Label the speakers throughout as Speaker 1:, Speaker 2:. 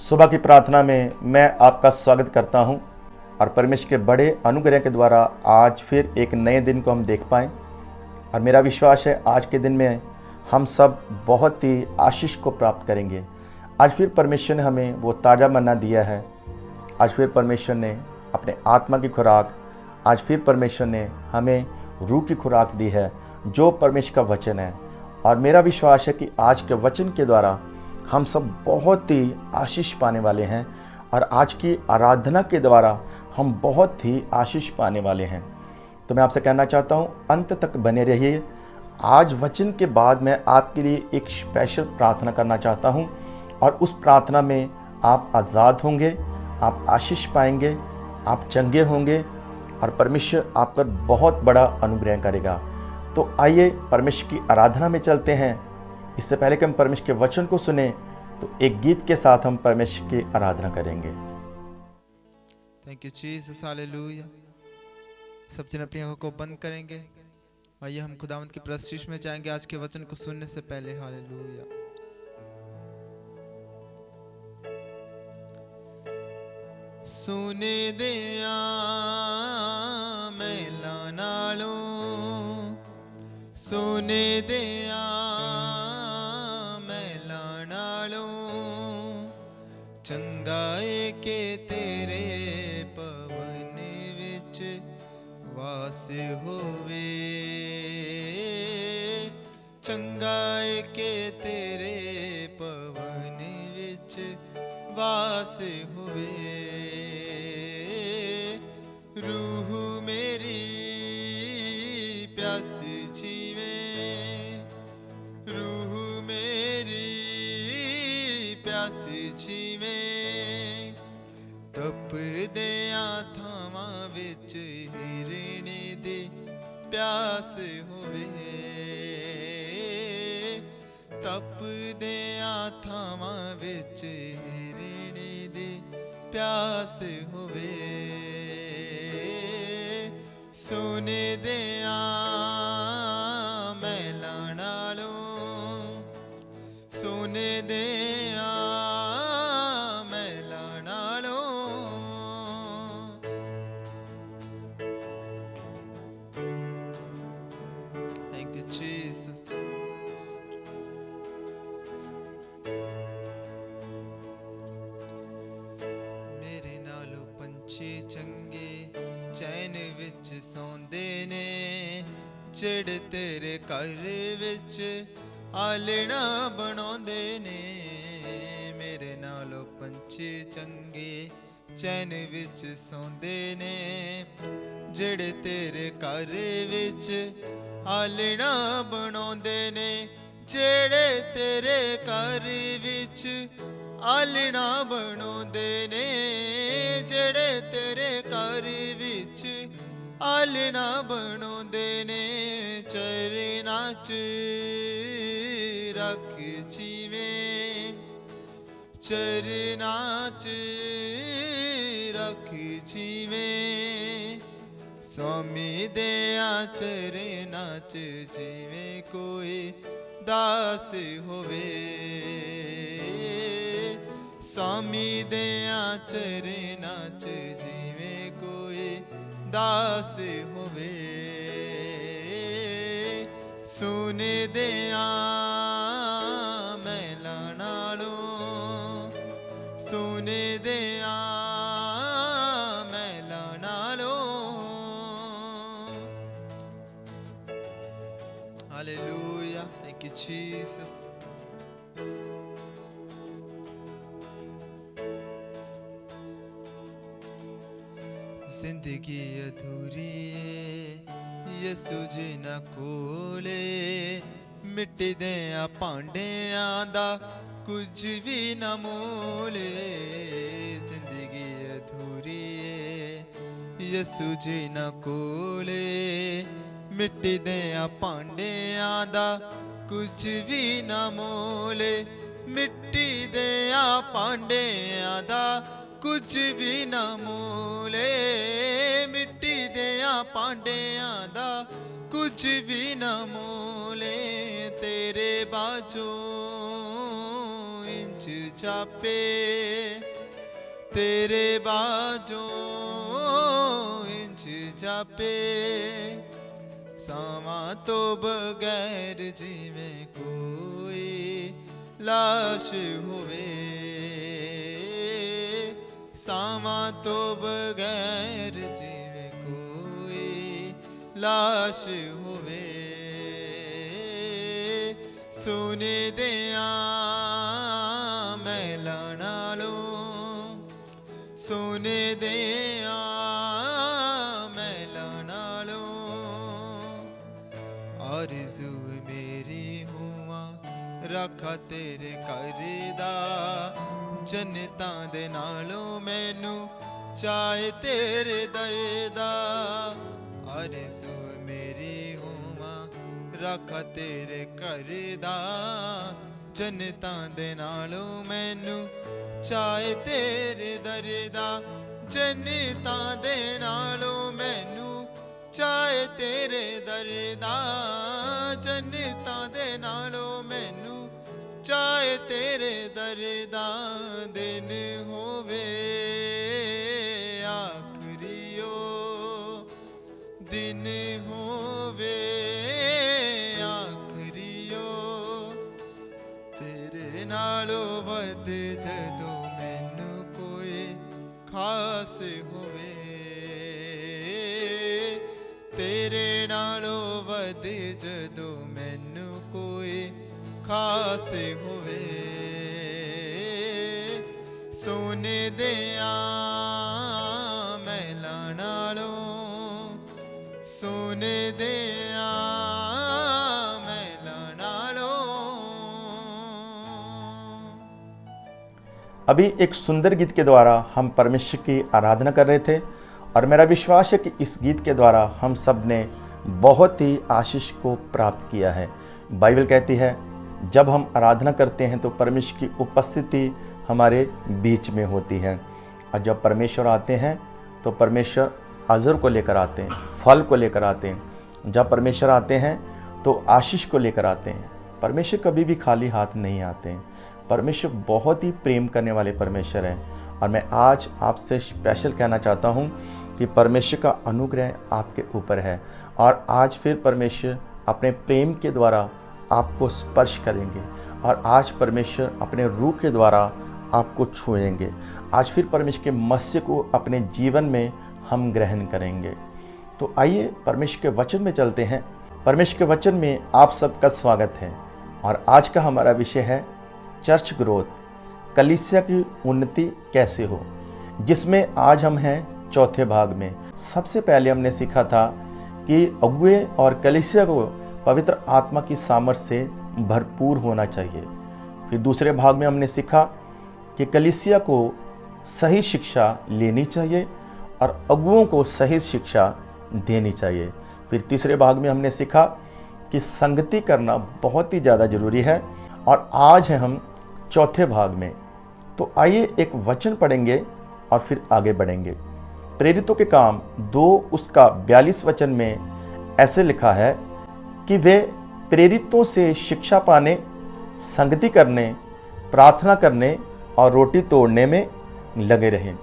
Speaker 1: सुबह की प्रार्थना में मैं आपका स्वागत करता हूं और परमेश्वर के बड़े अनुग्रह के द्वारा आज फिर एक नए दिन को हम देख पाएं। और मेरा विश्वास है आज के दिन में हम सब बहुत ही आशीष को प्राप्त करेंगे। आज फिर परमेश्वर ने हमें वो ताज़ा मन्ना दिया है। आज फिर परमेश्वर ने अपने आत्मा की खुराक, आज फिर परमेश्वर ने हमें रूह की खुराक दी है जो परमेश्वर का वचन है। और मेरा विश्वास है कि आज के वचन के द्वारा हम सब बहुत ही आशीष पाने वाले हैं और आज की आराधना के द्वारा हम बहुत ही आशीष पाने वाले हैं। तो मैं आपसे कहना चाहता हूँ अंत तक बने रहिए। आज वचन के बाद मैं आपके लिए एक स्पेशल प्रार्थना करना चाहता हूँ और उस प्रार्थना में आप आज़ाद होंगे, आप आशीष पाएंगे, आप चंगे होंगे और परमेश्वर आप पर बहुत बड़ा अनुग्रह करेगा। तो आइए परमेश्वर की आराधना में चलते हैं। इससे पहले कि हम परमेश्वर के वचन को सुने तो एक गीत के साथ हम परमेश्वर की आराधना करेंगे।
Speaker 2: Thank you Jesus, hallelujah. सब जन अपनी आंखों को बंद करेंगे। आइए हम खुदावंत की प्रस्तुति में जाएंगे आज के वचन को सुनने से पहले। हालेलुया। सुने दिया मैला नालों, सुने दिया मैला नालों, चंगाए के तेरे पवन विच वास होवे, चंगाए के तेरे पवन विच वास होवे। रूह मेरी प्यास जीवे, रूह मेरी प्यास जीवे, तप दिया थावां विच हिरणे दे प्यास होवे, तप दिया थावां विच हिरणे दे प्यास होवे। सोने दिया मैला नालों, सोने दिया मैला नालों, थैंक यू जीसस। मेरे नालों पंछी चंगे चैन विच सौंदे ने, ਜਿਹੜੇ तेरे घर विच आलना बनाउंदे ने। मेरे नालों पंछी चंगे चैन विच सौंदे ने, ਜਿਹੜੇ तेरे घर विच आलना बनाउंदे ने, ਜਿਹੜੇ तेरे घर विच आलना बनाउंदे ने, ਜਿਹੜੇ तेरे घर विच आलना बनाउंदे ने। चरना च रख जीवें, चरना च रख जीवें, स्वामी दया चरना च जीवें कोई दास होवे, स्वामी दया चरना च जीवें कोई दास होवे। सुने दिया मैला नालों, सुने दिया मैला नालों, हालेलुया। Thank you Jesus. जिंदगी अधूरी यसू जी ना कोले, मिट्टी दिया भांडियां दा कुछ भी ना मोले। जिंदगी अधूरी यसू जी ना कोले, मिट्टी दिया भांडियां दा कुछ भी ना मोले, मिट्टी दिया भांडियां दा कुछ भी ना मोले, मिट्टी दिया भांडियां दा कुछ भी ना मोले। तेरे बाजों इंच चापे तेरे बाजों इंच जापे सामा तो बगैर जिमें कोई लाश होवे सामा तो बगैर जिमें कोई लाश होवे सुने दिया मैला नालों सुने दिया मैला नालों आरज़ू मेरी हुआ रखा तेरे करदा जनता दे नालों मैनू चाहे तेरे दरदा आरज़ू मेरी हुआ रखा तेरे करदा जनता दे नालों मैनू चाहे तेरे दरदा जनता दे नालों मैनू चाहे तेरे दरदा जनता दे नालों मैनू चाहे तेरे दरदा दिन होवे आखरियो दिन होवे आखरियो तेरे नालों वध जदों मैनू कोई खास होवे तेरे नालों वध जदों मैनू कोई खास होवे सोने दिया मैला नालों सोने दिया मैला नालों।
Speaker 1: अभी एक सुंदर गीत के द्वारा हम परमेश्वर की आराधना कर रहे थे और मेरा विश्वास है कि इस गीत के द्वारा हम सब ने बहुत ही आशीष को प्राप्त किया है। बाइबल कहती है जब हम आराधना करते हैं तो परमेश्वर की उपस्थिति हमारे बीच में होती है और जब परमेश्वर आते हैं तो परमेश्वर अजर को लेकर आते हैं, फल को लेकर आते हैं। जब परमेश्वर आते हैं तो आशीष को लेकर आते हैं। परमेश्वर कभी भी खाली हाथ नहीं आते हैं। परमेश्वर बहुत ही प्रेम करने वाले परमेश्वर हैं और मैं आज आपसे स्पेशल कहना चाहता हूं कि परमेश्वर का अनुग्रह आपके ऊपर है और आज फिर परमेश्वर अपने प्रेम के द्वारा आपको स्पर्श करेंगे और आज परमेश्वर अपने रूह के द्वारा आपको छुएंगे। आज फिर परमेश्वर के मत्स्य को अपने जीवन में हम ग्रहण करेंगे। तो आइए परमेश्वर के वचन में चलते हैं। परमेश्वर के वचन में आप सबका स्वागत है और आज का हमारा विषय है चर्च ग्रोथ, कलीसिया की उन्नति कैसे हो, जिसमें आज हम हैं चौथे भाग में। सबसे पहले हमने सीखा था कि अगुए और कलीसिया को पवित्र आत्मा की सामर्थ से भरपूर होना चाहिए। फिर दूसरे भाग में हमने सीखा कि कलीसिया को सही शिक्षा लेनी चाहिए और अगुओं को सही शिक्षा देनी चाहिए। फिर तीसरे भाग में हमने सीखा कि संगति करना बहुत ही ज़्यादा ज़रूरी है और आज हैं हम चौथे भाग में। तो आइए एक वचन पढ़ेंगे और फिर आगे बढ़ेंगे। प्रेरितों के काम 2:42 वचन में ऐसे लिखा है कि वे प्रेरितों से शिक्षा पाने, संगति करने, प्रार्थना करने और रोटी तोड़ने में लगे रहे।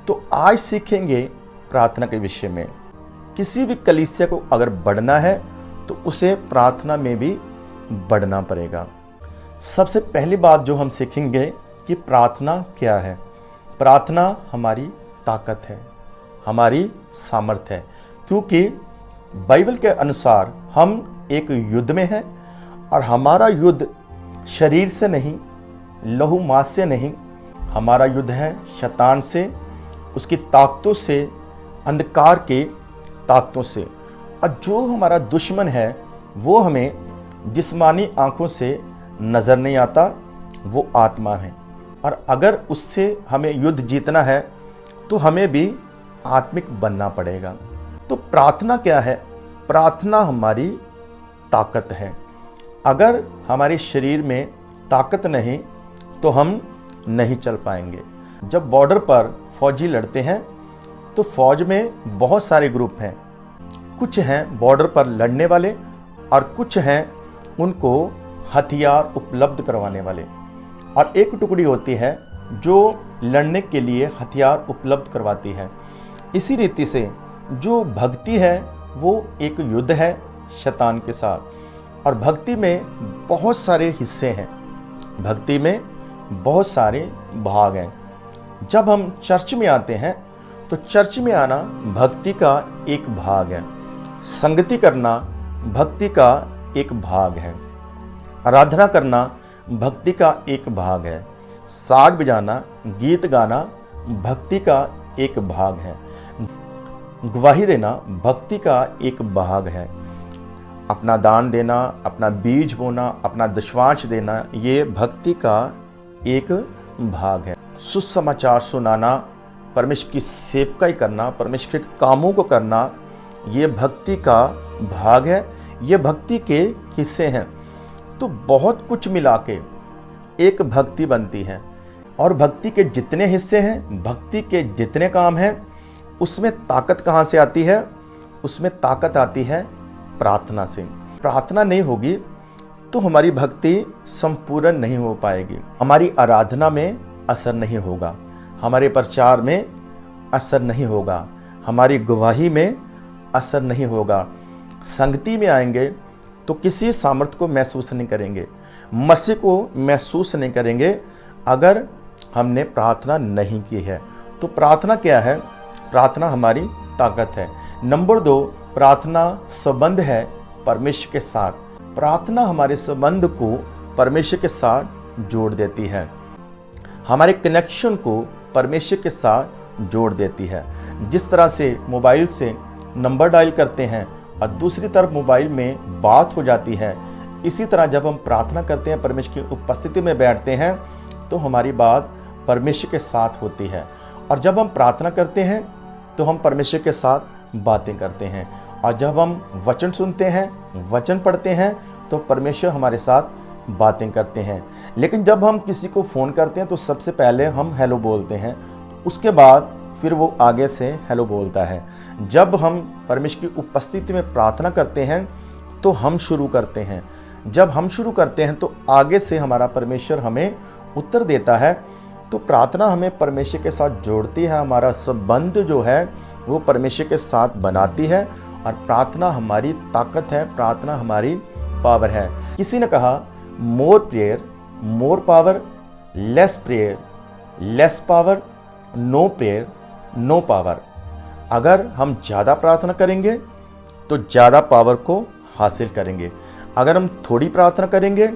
Speaker 1: तो आज सीखेंगे प्रार्थना के विषय में। किसी भी कलीसिया को अगर बढ़ना है तो उसे प्रार्थना में भी बढ़ना पड़ेगा। सबसे पहली बात जो हम सीखेंगे कि प्रार्थना क्या है। प्रार्थना हमारी ताकत है, हमारी सामर्थ है, क्योंकि बाइबल के अनुसार हम एक युद्ध में हैं और हमारा युद्ध शरीर से नहीं, लहू मांस से नहीं, हमारा युद्ध है शैतान से, उसकी ताकतों से, अंधकार के ताकतों से। और जो हमारा दुश्मन है वो हमें जिस्मानी आंखों से नज़र नहीं आता, वो आत्मा है। और अगर उससे हमें युद्ध जीतना है तो हमें भी आत्मिक बनना पड़ेगा। तो प्रार्थना क्या है? प्रार्थना हमारी ताकत है। अगर हमारे शरीर में ताकत नहीं तो हम नहीं चल पाएंगे। जब बॉर्डर पर फौजी लड़ते हैं तो फौज में बहुत सारे ग्रुप हैं। कुछ हैं बॉर्डर पर लड़ने वाले और कुछ हैं उनको हथियार उपलब्ध करवाने वाले। और एक टुकड़ी होती है जो लड़ने के लिए हथियार उपलब्ध करवाती है। इसी रीति से जो भक्ति है वो एक युद्ध है शैतान के साथ। और भक्ति में बहुत सारे हिस्से हैं, भक्ति में बहुत सारे भाग हैं। जब हम चर्च में आते हैं तो चर्च में आना भक्ति का एक भाग है, संगति करना भक्ति का एक भाग है, आराधना करना भक्ति का एक भाग है, साज बजाना गीत गाना भक्ति का एक भाग है, गवाही देना भक्ति का एक भाग है, अपना दान देना, अपना बीज बोना, अपना दशवांश देना, ये भक्ति का एक भाग है। सुसमाचार सुनाना, परमेश्वर की सेवकाई करना, परमेश्वर के कामों को करना, ये भक्ति का भाग है, ये भक्ति के हिस्से हैं। तो बहुत कुछ मिला के एक भक्ति बनती है। और भक्ति के जितने हिस्से हैं, भक्ति के जितने काम हैं, उसमें ताकत कहाँ से आती है? उसमें ताकत आती है प्रार्थना से। प्रार्थना नहीं होगी तो हमारी भक्ति संपूर्ण नहीं हो पाएगी, हमारी आराधना में असर नहीं होगा, हमारे प्रचार में असर नहीं होगा, हमारी गवाही में असर नहीं होगा। संगति में आएंगे तो किसी सामर्थ्य को महसूस नहीं करेंगे, मसीह को महसूस नहीं करेंगे अगर हमने प्रार्थना नहीं की है। तो प्रार्थना क्या है? प्रार्थना हमारी ताकत है। नंबर 2, प्रार्थना संबंध है परमेश्वर के साथ। प्रार्थना हमारे संबंध को परमेश्वर के साथ जोड़ देती है, हमारे कनेक्शन को परमेश्वर के साथ जोड़ देती है। जिस तरह से मोबाइल से नंबर डायल करते हैं और दूसरी तरफ मोबाइल में बात हो जाती है, इसी तरह जब हम प्रार्थना करते हैं, परमेश्वर की उपस्थिति में बैठते हैं, तो हमारी बात परमेश्वर के साथ होती है। और जब हम प्रार्थना करते हैं तो हम परमेश्वर के साथ बातें करते हैं। और जब हम वचन सुनते हैं, वचन पढ़ते हैं, तो परमेश्वर हमारे साथ बातें करते हैं। लेकिन जब हम किसी को फ़ोन करते हैं तो सबसे पहले हम हेलो बोलते हैं, उसके बाद फिर वो आगे से हेलो बोलता है। जब हम परमेश्वर की उपस्थिति में प्रार्थना करते हैं तो हम शुरू करते हैं। जब हम शुरू करते हैं तो आगे से हमारा परमेश्वर हमें उत्तर देता है। तो प्रार्थना हमें परमेश्वर के साथ जोड़ती है, हमारा संबंध जो है वो परमेश्वर के साथ बनाती है। और प्रार्थना हमारी ताकत है, प्रार्थना हमारी पावर है। किसी ने कहा more prayer more power, less prayer less power, no prayer no power. अगर हम ज़्यादा प्रार्थना करेंगे तो ज़्यादा पावर को हासिल करेंगे, अगर हम थोड़ी प्रार्थना करेंगे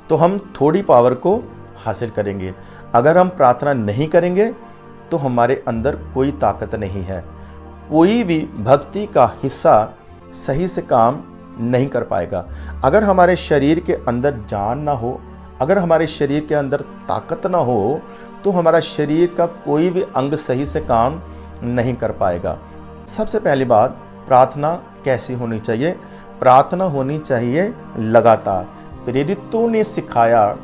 Speaker 1: तो हम थोड़ी पावर को हासिल करेंगे। अगर हम प्रार्थना नहीं करेंगे तो हमारे अंदर कोई ताकत नहीं है, कोई भी भक्ति का हिस्सा सही से काम नहीं कर पाएगा। अगर हमारे शरीर के अंदर जान ना हो, अगर हमारे शरीर के अंदर ताकत ना हो, तो हमारा शरीर का कोई भी अंग सही से काम नहीं कर पाएगा। सबसे पहली बात, प्रार्थना कैसी होनी चाहिए? प्रार्थना होनी चाहिए लगातार। प्रेरितों ने सिखाया,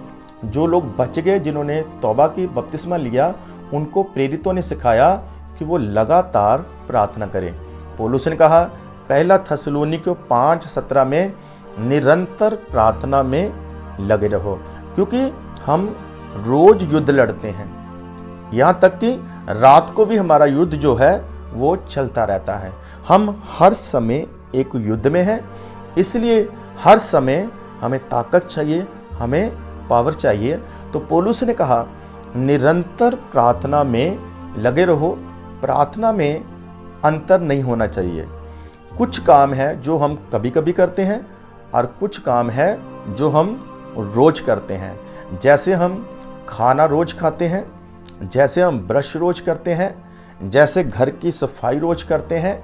Speaker 1: जो लोग बच गए, जिन्होंने तौबा की, बपतिस्मा लिया, उनको प्रेरितों ने सिखाया कि वो लगातार प्रार्थना करें। पौलुस ने कहा पहला थस्सलुनीकियों 5:17 में, निरंतर प्रार्थना में लगे रहो, क्योंकि हम रोज युद्ध लड़ते हैं, यहाँ तक कि रात को भी हमारा युद्ध जो है वो चलता रहता है। हम हर समय एक युद्ध में हैं, इसलिए हर समय हमें ताकत चाहिए, हमें पावर चाहिए। तो पौलुस ने कहा निरंतर प्रार्थना में लगे रहो। प्रार्थना में अंतर नहीं होना चाहिए। कुछ काम है जो हम कभी कभी करते हैं और कुछ काम है जो हम रोज करते हैं। जैसे हम खाना रोज खाते हैं, जैसे हम ब्रश रोज करते हैं, जैसे घर की सफाई रोज करते हैं,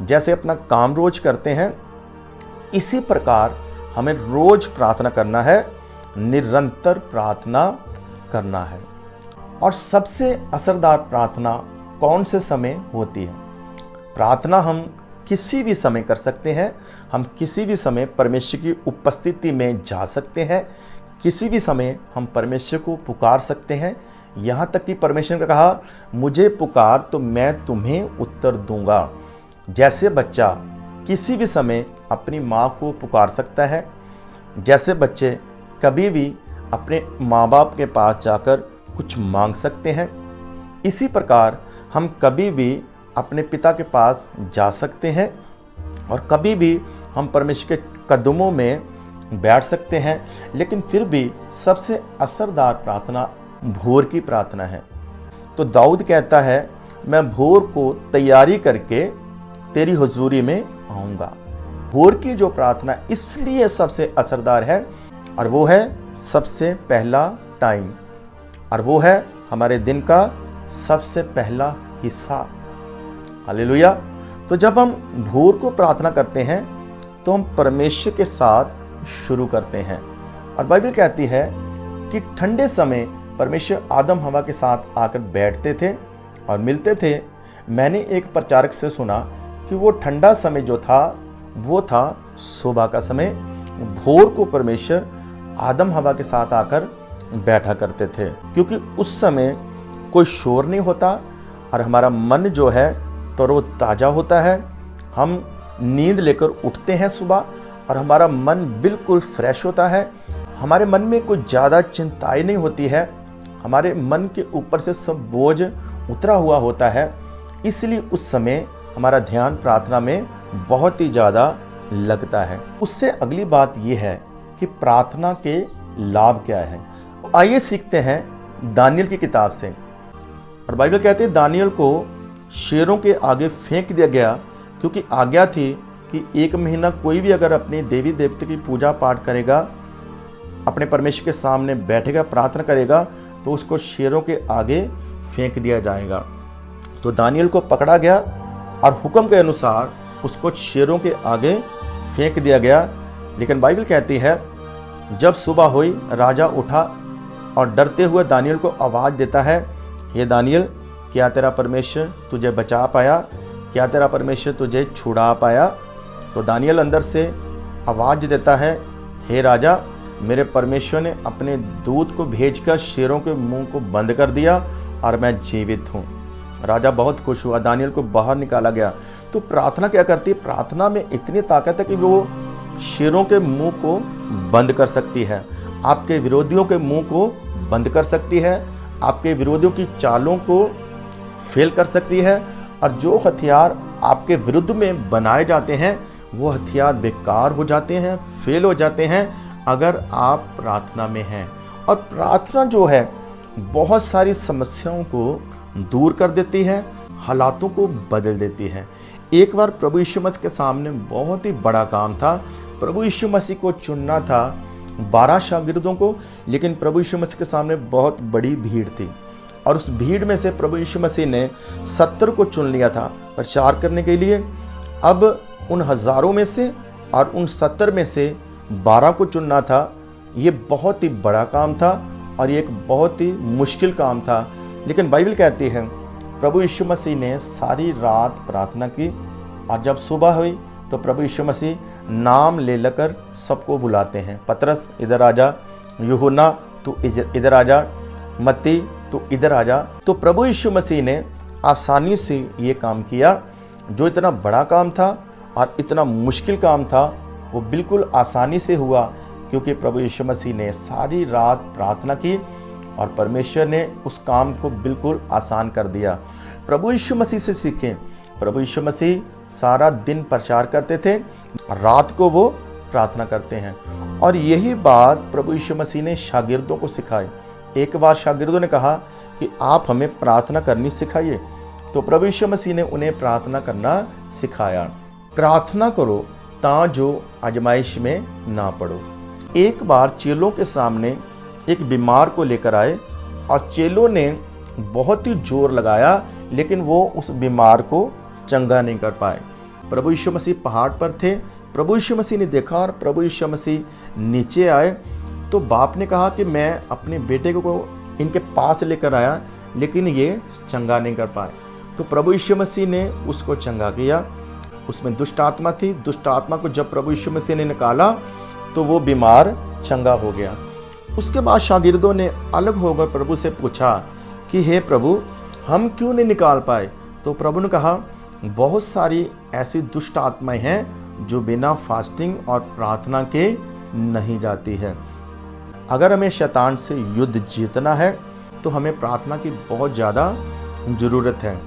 Speaker 1: जैसे अपना काम रोज करते हैं, इसी प्रकार हमें रोज प्रार्थना करना है, निरंतर प्रार्थना करना है। और सबसे असरदार प्रार्थना कौन से समय होती है? प्रार्थना हम किसी भी समय कर सकते हैं, हम किसी भी समय परमेश्वर की उपस्थिति में जा सकते हैं, किसी भी समय हम परमेश्वर को पुकार सकते हैं। यहाँ तक कि परमेश्वर ने कहा मुझे पुकार तो मैं तुम्हें उत्तर दूंगा। जैसे बच्चा किसी भी समय अपनी माँ को पुकार सकता है, जैसे बच्चे कभी भी अपने माँ बाप के पास जाकर कुछ मांग सकते हैं, इसी प्रकार हम कभी भी अपने पिता के पास जा सकते हैं और कभी भी हम परमेश्वर के कदमों में बैठ सकते हैं। लेकिन फिर भी सबसे असरदार प्रार्थना भोर की प्रार्थना है। तो दाऊद कहता है, मैं भोर को तैयारी करके तेरी हुजूरी में आऊँगा। भोर की जो प्रार्थना इसलिए सबसे असरदार है और वो है सबसे पहला टाइम, और वो है हमारे दिन का सबसे पहला हिस्सा। हालेलुया। तो जब हम भोर को प्रार्थना करते हैं तो हम परमेश्वर के साथ शुरू करते हैं। और बाइबल कहती है कि ठंडे समय परमेश्वर आदम हवा के साथ आकर बैठते थे और मिलते थे। मैंने एक प्रचारक से सुना कि वो ठंडा समय जो था वो था सुबह का समय। भोर को परमेश्वर आदम हवा के साथ आकर बैठा करते थे, क्योंकि उस समय कोई शोर नहीं होता और हमारा मन जो है तरोताज़ा होता है। हम नींद लेकर उठते हैं सुबह और हमारा मन बिल्कुल फ्रेश होता है। हमारे मन में कोई ज़्यादा चिंताएं नहीं होती है, हमारे मन के ऊपर से सब बोझ उतरा हुआ होता है। इसलिए उस समय हमारा ध्यान प्रार्थना में बहुत ही ज़्यादा लगता है। उससे अगली बात यह है कि प्रार्थना के लाभ क्या है। आइए सीखते हैं दानियल की किताब से। और बाइबल कहते हैं दानियल को शेरों के आगे फेंक दिया गया, क्योंकि आज्ञा थी कि 1 महीना कोई भी अगर अपने देवी देवता की पूजा पाठ करेगा, अपने परमेश्वर के सामने बैठेगा, प्रार्थना करेगा, तो उसको शेरों के आगे फेंक दिया जाएगा। तो दानियल को पकड़ा गया और हुक्म के अनुसार उसको शेरों के आगे फेंक दिया गया। लेकिन बाइबल कहती है जब सुबह हुई राजा उठा और डरते हुए दानियल को आवाज़ देता है, हे दानियल, क्या तेरा परमेश्वर तुझे बचा पाया? क्या तेरा परमेश्वर तुझे छुड़ा पाया? तो दानियल अंदर से आवाज़ देता है, हे राजा, मेरे परमेश्वर ने अपने दूत को भेजकर शेरों के मुंह को बंद कर दिया और मैं जीवित हूँ। राजा बहुत खुश हुआ, दानियल को बाहर निकाला गया। तो प्रार्थना क्या करती है? प्रार्थना में इतनी ताकत है कि वो शेरों के मुंह को बंद कर सकती है, आपके विरोधियों के मुंह को बंद कर सकती है, आपके विरोधियों की चालों को फेल कर सकती है, और जो हथियार आपके विरुद्ध में बनाए जाते हैं वो हथियार बेकार हो जाते हैं, फेल हो जाते हैं अगर आप प्रार्थना में हैं। और प्रार्थना जो है बहुत सारी समस्याओं को दूर कर देती है, हालातों को बदल देती है। एक बार प्रभु यीशु मसीह के सामने बहुत ही बड़ा काम था। प्रभु यीशु मसीह को चुनना था 12 शागिर्दों को, लेकिन प्रभु यीशु मसीह के सामने बहुत बड़ी भीड़ थी और उस भीड़ में से प्रभु यीशु मसीह ने 70 को चुन लिया था प्रचार करने के लिए। अब उन हज़ारों में से और उन 70 में से 12 को चुनना था। ये बहुत ही बड़ा काम था और ये एक बहुत ही मुश्किल काम था। लेकिन बाइबल कहती है प्रभु यीशु मसीह ने सारी रात प्रार्थना की और जब सुबह हुई तो प्रभु यीशु मसीह नाम ले लेकर सबको बुलाते हैं। पतरस इधर आ जा, यूहन्ना तू इधर आ जा, मत्ती तू इधर आ जा। तो प्रभु यीशु मसीह ने आसानी से ये काम किया। जो इतना बड़ा काम था और इतना मुश्किल काम था वो बिल्कुल आसानी से हुआ, क्योंकि प्रभु यीशु मसीह ने सारी रात प्रार्थना की और परमेश्वर ने उस काम को बिल्कुल आसान कर दिया। प्रभु यीशु मसीह से सीखें। प्रभु यीशु मसीह सारा दिन प्रचार करते थे, रात को वो प्रार्थना करते हैं। और यही बात प्रभु यीशु मसीह ने शागिर्दों को सिखाई। एक बार शागिर्दों ने कहा कि आप हमें प्रार्थना करनी सिखाइए, तो प्रभु यीशु मसीह ने उन्हें प्रार्थना करना सिखाया। प्रार्थना करो ताजो आजमाइश में ना पड़ो। एक बार चेलों के सामने एक बीमार को लेकर आए और चेलों ने बहुत ही जोर लगाया, लेकिन वो उस बीमार को चंगा नहीं कर पाए। प्रभु यीशु मसीह पहाड़ पर थे। प्रभु यीशु मसीह ने देखा और प्रभु यीशु मसीह नीचे आए। तो बाप ने कहा कि मैं अपने बेटे को इनके पास लेकर आया, लेकिन ये चंगा नहीं कर पाए। तो प्रभु यीशु मसीह ने उसको चंगा किया। उसमें दुष्ट आत्मा थी। दुष्ट आत्मा को जब प्रभु यीशु मसीह ने निकाला तो वो बीमार चंगा हो गया। उसके बाद शागिर्दों ने अलग होकर प्रभु से पूछा कि हे प्रभु, हम क्यों नहीं निकाल पाए? तो प्रभु ने कहा, बहुत सारी ऐसी दुष्ट आत्माएं हैं जो बिना फास्टिंग और प्रार्थना के नहीं जाती है। अगर हमें शैतान से युद्ध जीतना है तो हमें प्रार्थना की बहुत ज़्यादा ज़रूरत है।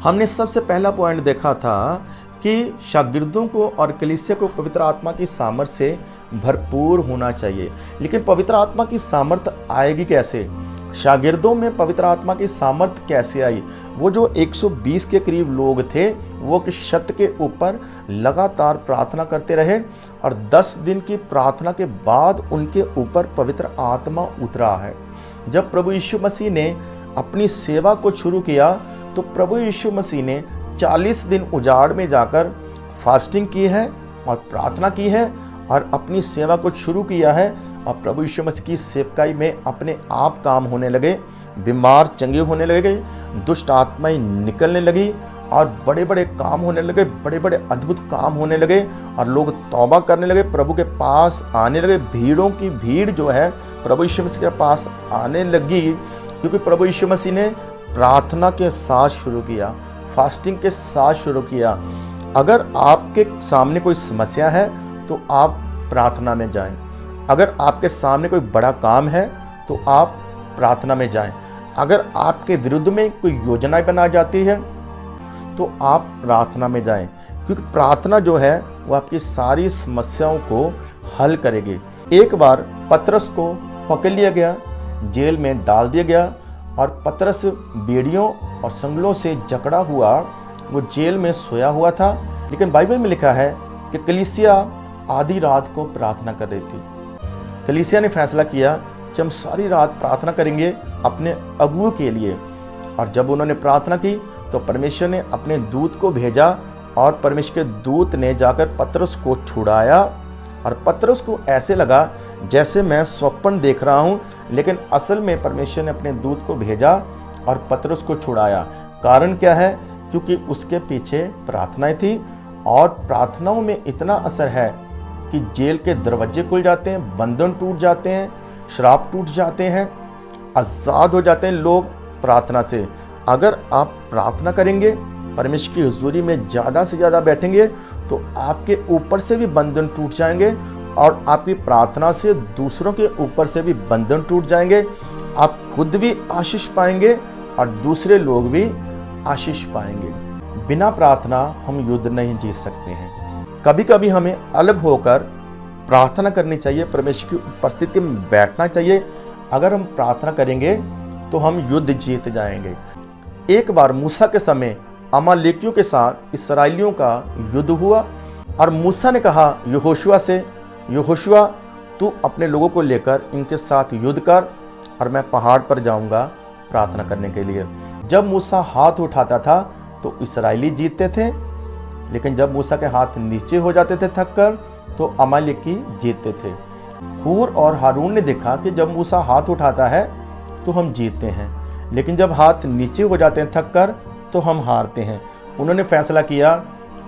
Speaker 1: हमने सबसे पहला पॉइंट देखा था कि शागिर्दों को और कलीसिया को पवित्र आत्मा की सामर्थ्य से भरपूर होना चाहिए। लेकिन पवित्र आत्मा की सामर्थ्य आएगी कैसे? शागिर्दों में पवित्र आत्मा की सामर्थ्य कैसे आई? वो जो 120 के करीब लोग थे वो कि छत के ऊपर लगातार प्रार्थना करते रहे और 10 दिन की प्रार्थना के बाद उनके ऊपर पवित्र आत्मा उतरा है। जब प्रभु यीशु मसीह ने अपनी सेवा को शुरू किया तो प्रभु यीशु मसीह ने 40 दिन उजाड़ में जाकर फास्टिंग की है और प्रार्थना की है और अपनी सेवा को शुरू किया है। और प्रभु यीशु मसीह की सेवकाई में अपने आप काम होने लगे, बीमार चंगे होने लगे, दुष्ट आत्माएं निकलने लगी और बड़े बड़े काम होने लगे, बड़े बड़े अद्भुत काम होने लगे और लोग तौबा करने लगे, प्रभु के पास आने लगे। भीड़ों की भीड़ जो है प्रभु यीशु मसीह के पास आने लगी क्योंकि प्रभु यीशु मसीह ने प्रार्थना के साथ शुरू किया, फास्टिंग के साथ शुरू किया। अगर आपके सामने कोई समस्या है तो आप प्रार्थना में जाएं। अगर आपके सामने कोई बड़ा काम है तो आप प्रार्थना में जाएं। अगर आपके विरुद्ध में कोई योजनाएं बनाई जाती है तो आप प्रार्थना में जाएं, क्योंकि प्रार्थना जो है वो आपकी सारी समस्याओं को हल करेगी। एक बार पतरस को पकड़ लिया गया, जेल में डाल दिया गया और पतरस बेड़ियों और संगलों से जकड़ा हुआ वो जेल में सोया हुआ था। लेकिन बाइबल में लिखा है कि कलीसिया आधी रात को प्रार्थना कर रही थी। कलीसिया ने फैसला किया कि हम सारी रात प्रार्थना करेंगे अपने अगुओं के लिए। और जब उन्होंने प्रार्थना की तो परमेश्वर ने अपने दूत को भेजा और परमेश्वर के दूत ने जाकर पतरस को छुड़ाया। और पतरस को ऐसे लगा जैसे मैं स्वप्न देख रहा हूँ, लेकिन असल में परमेश्वर ने अपने दूत को भेजा और पतरस को छुड़ाया। कारण क्या है? क्योंकि उसके पीछे प्रार्थनाएं थी और प्रार्थनाओं में इतना असर है कि जेल के दरवाजे खुल जाते हैं, बंधन टूट जाते हैं, श्राप टूट जाते हैं, आज़ाद हो जाते हैं लोग प्रार्थना से। अगर आप प्रार्थना करेंगे, परमेश्वर की हुजूरी में ज़्यादा से ज़्यादा बैठेंगे तो आपके ऊपर से भी बंधन टूट जाएंगे और आपकी प्रार्थना से दूसरों के ऊपर से भी बंधन टूट जाएंगे। आप खुद भी आशीष पाएंगे और दूसरे लोग भी आशीष पाएंगे। बिना प्रार्थना हम युद्ध नहीं जीत सकते हैं। कभी कभी हमें अलग होकर प्रार्थना करनी चाहिए, परमेश्वर की उपस्थिति में बैठना चाहिए। अगर हम प्रार्थना करेंगे तो हम युद्ध जीत जाएंगे। एक बार मूसा के समय अमालेकियों के साथ इस्राएलियों का युद्ध हुआ और मूसा ने कहा यहोशुआ से, यहोशुआ तू अपने लोगों को लेकर इनके साथ युद्ध कर और मैं पहाड़ पर जाऊंगा प्रार्थना करने के लिए। जब मूसा हाथ उठाता था तो इस्राएली जीतते थे, लेकिन जब मूसा के हाथ नीचे हो जाते थे थक कर तो अमालेकी जीतते थे। हूर और हारून ने देखा कि जब मूसा हाथ उठाता है तो हम जीतते हैं, लेकिन जब हाथ नीचे हो जाते हैं थक कर तो हम हारते हैं। उन्होंने फैसला किया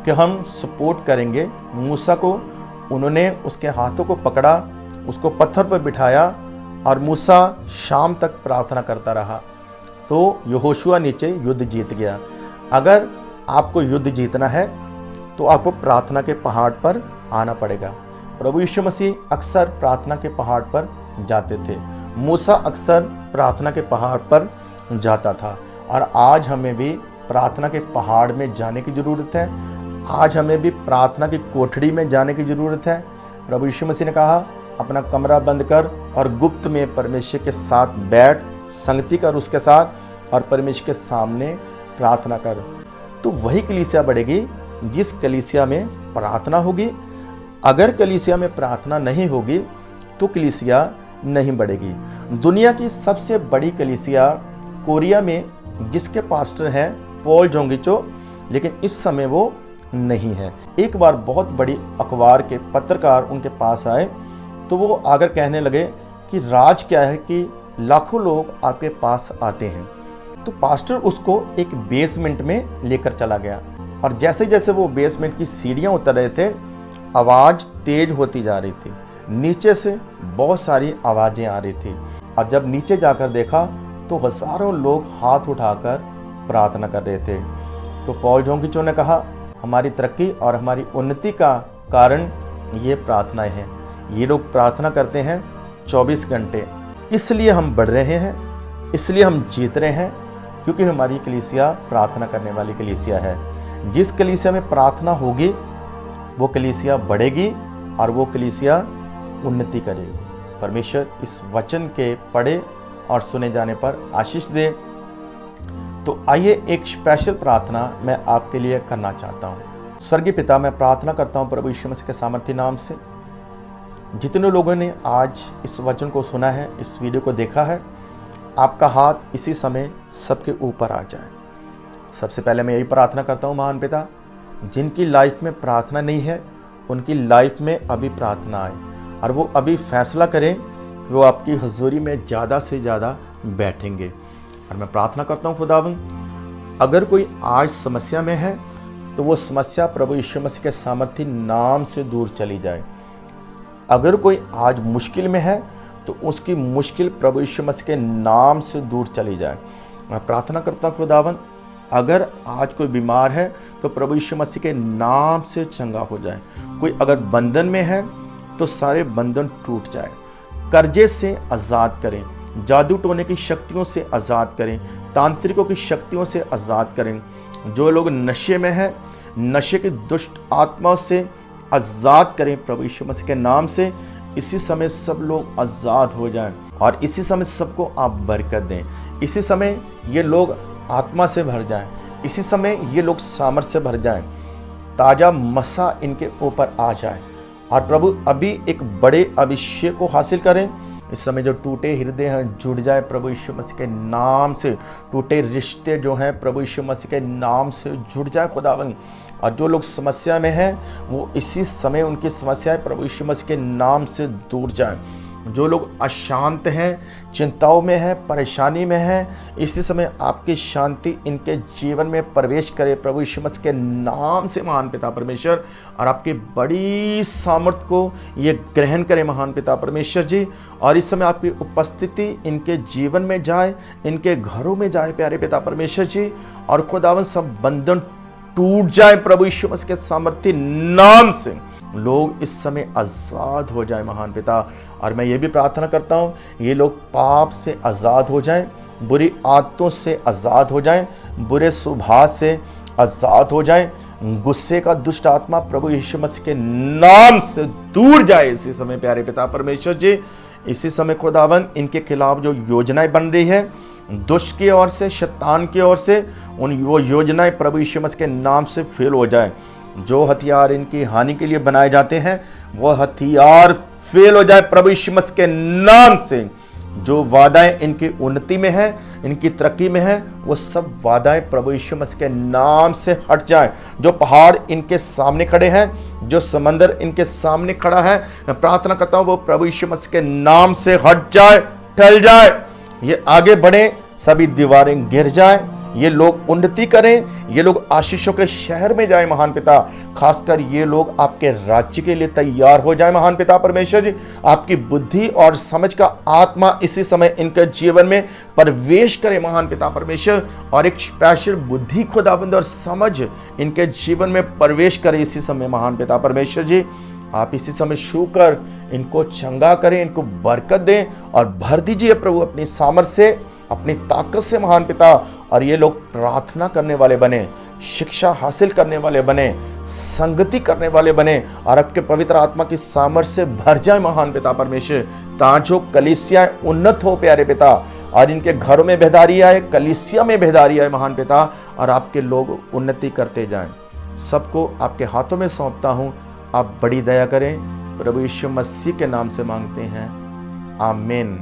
Speaker 1: कि हम सपोर्ट करेंगे मूसा को। उन्होंने उसके हाथों को पकड़ा, उसको पत्थर पर बिठाया और मूसा शाम तक प्रार्थना करता रहा तो यहोशुआ नीचे युद्ध जीत गया। अगर आपको युद्ध जीतना है तो आपको प्रार्थना के पहाड़ पर आना पड़ेगा। प्रभु यीशु मसीह अक्सर प्रार्थना के पहाड़ पर जाते थे, मूसा अक्सर प्रार्थना के पहाड़ पर जाता था और आज हमें भी प्रार्थना के पहाड़ में जाने की ज़रूरत है। आज हमें भी प्रार्थना की कोठड़ी में जाने की ज़रूरत है। प्रभु यीशु मसीह ने कहा अपना कमरा बंद कर और गुप्त में परमेश्वर के साथ बैठ, संगति कर उसके साथ और परमेश्वर के सामने प्रार्थना कर। तो वही कलीसिया बढ़ेगी जिस कलीसिया में प्रार्थना होगी। अगर कलीसिया में प्रार्थना नहीं होगी तो कलीसिया नहीं बढ़ेगी। दुनिया की सबसे बड़ी कलीसिया कोरिया में जिसके पास्टर हैं पॉल जोंगिचो, लेकिन इस समय वो नहीं है। एक बार बहुत बड़ी अखबार के पत्रकार उनके पास आए तो वो आकर कहने लगे कि राज क्या है कि लाखों लोग आपके पास आते हैं। तो पास्टर उसको एक बेसमेंट में लेकर चला गया और जैसे जैसे वो बेसमेंट की सीढ़ियाँ उतर रहे थे आवाज़ तेज होती जा रही थी, नीचे से बहुत सारी आवाज़ें आ रही थी। और जब नीचे जाकर देखा तो हज़ारों लोग हाथ उठाकर प्रार्थना कर रहे थे। तो पॉल जोंगिचो ने कहा हमारी तरक्की और हमारी उन्नति का कारण ये प्रार्थनाएं हैं। ये लोग प्रार्थना करते हैं 24 घंटे। इसलिए हम बढ़ रहे हैं, इसलिए हम जीत रहे हैं, क्योंकि हमारी कलीसिया प्रार्थना करने वाली कलीसिया है। जिस कलीसिया में प्रार्थना होगी वो कलीसिया बढ़ेगी और वो कलीसिया उन्नति करेगी। परमेश्वर इस वचन के पढ़े और सुने जाने पर आशीष दे। तो आइए एक स्पेशल प्रार्थना मैं आपके लिए करना चाहता हूँ। स्वर्गीय पिता, मैं प्रार्थना करता हूँ प्रभु यीशु मसीह के सामर्थी नाम से, जितने लोगों ने आज इस वचन को सुना है, इस वीडियो को देखा है, आपका हाथ इसी समय सबके ऊपर आ जाए। सबसे पहले मैं यही प्रार्थना करता हूँ महान पिता, जिनकी लाइफ में प्रार्थना नहीं है उनकी लाइफ में अभी प्रार्थना आए और वो अभी फैसला करें कि वो आपकी हुजूरी में ज़्यादा से ज़्यादा बैठेंगे। और मैं प्रार्थना करता हूँ खुदावंद, अगर कोई आज समस्या में है तो वो समस्या प्रभु यीशु मसीह के सामर्थी नाम से दूर चली जाए। अगर कोई आज मुश्किल में है तो उसकी मुश्किल प्रभु यीशु मसीह के नाम से दूर चली जाए। मैं प्रार्थना करता हूँ खुदावंद, अगर आज कोई बीमार है तो प्रभु यीशु मसीह के नाम से चंगा हो जाए। कोई अगर बंधन में है तो सारे बंधन टूट जाए। कर्जे से आज़ाद करें, जादू टोने की शक्तियों से आज़ाद करें, तांत्रिकों की शक्तियों से आज़ाद करें। जो लोग नशे में हैं, नशे की दुष्ट आत्माओं से आज़ाद करें प्रभु यीशु मसीह के नाम से। इसी समय सब लोग आज़ाद हो जाएं और इसी समय सबको आप बरकत दें। इसी समय ये लोग आत्मा से भर जाएं, इसी समय ये लोग सामर्थ से भर जाएं, ताज़ा मसा इनके ऊपर आ जाए और प्रभु अभी एक बड़े अभिषेक को हासिल करें। इस समय जो टूटे हृदय हैं जुड़ जाए प्रभु यीशु मसीह के नाम से। टूटे रिश्ते जो हैं प्रभु यीशु मसीह के नाम से जुड़ जाए खुदावंद। और जो लोग समस्या में हैं वो इसी समय उनकी समस्याएं प्रभु यीशु मसीह के नाम से दूर जाएं। जो लोग अशांत हैं, चिंताओं में हैं, परेशानी में हैं, इसी समय आपकी शांति इनके जीवन में प्रवेश करे प्रभु यीशु मसीह के नाम से महान पिता परमेश्वर। और आपकी बड़ी सामर्थ को ये ग्रहण करे महान पिता परमेश्वर जी। और इस समय आपकी उपस्थिति इनके जीवन में जाए, इनके घरों में जाए प्यारे पिता परमेश्वर जी। और खुदावंद सब बंधन टूट जाए प्रभु यीशु मसीह के सामर्थी नाम से। लोग इस समय आज़ाद हो जाए महान पिता। और मैं ये भी प्रार्थना करता हूँ ये लोग पाप से आज़ाद हो जाएं, बुरी आदतों से आज़ाद हो जाएं, बुरे स्वभाव से आज़ाद हो जाएं, गुस्से का दुष्ट आत्मा प्रभु यीशु मसीह के नाम से दूर जाए इसी समय प्यारे पिता परमेश्वर जी। इसी समय खुदावंद इनके खिलाफ जो योजनाएं बन रही है दुष्ट की ओर से, शैतान की ओर से, वो योजनाएं प्रभु यीशु मसीह के नाम से फेल हो जाए। जो हथियार इनकी हानि के लिए बनाए जाते हैं वो हथियार फेल हो जाए प्रभु यीशु मसीह के नाम से। जो वादाएं इनकी उन्नति में है, इनकी तरक्की में है, वो सब वादाएं प्रभु यीशु मसीह के नाम से हट जाएं। जो पहाड़ इनके सामने खड़े हैं, जो समंदर इनके सामने खड़ा है, मैं प्रार्थना करता हूं वो प्रभु यीशु मसीह के नाम से हट जाए, टल जाए। ये आगे बढ़े, सभी दीवारें गिर जाए, ये लोग उन्नति करें, ये लोग आशीषों के शहर में जाए महान पिता। खासकर ये लोग आपके राज्य के लिए तैयार हो जाए महान पिता परमेश्वर जी। आपकी बुद्धि और समझ का आत्मा इसी समय इनके जीवन में प्रवेश करे महान पिता परमेश्वर। और एक स्पेशल बुद्धि खुदाबंद और समझ इनके जीवन में प्रवेश करे इसी समय महान पिता परमेश्वर जी। आप इसी समय छू कर इनको चंगा करें, इनको बरकत दें और भर दीजिए प्रभु अपनी सामर्थ से, अपनी ताकत से महान पिता। और ये लोग प्रार्थना करने वाले बने, शिक्षा हासिल करने वाले बने, संगति करने वाले बने और आपके पवित्र आत्मा की सामर्थ से भर जाए महान पिता परमेश्वर। ताकि कलीसियाएं उन्नत हो प्यारे पिता और इनके घरों में बेदारी आए, कलीसिया में बेदारी आए महान पिता और आपके लोग उन्नति करते जाएं। सबको आपके हाथों में सौंपता हूं, आप बड़ी दया करें। प्रभु यीशु मसीह के नाम से मांगते हैं, आमीन।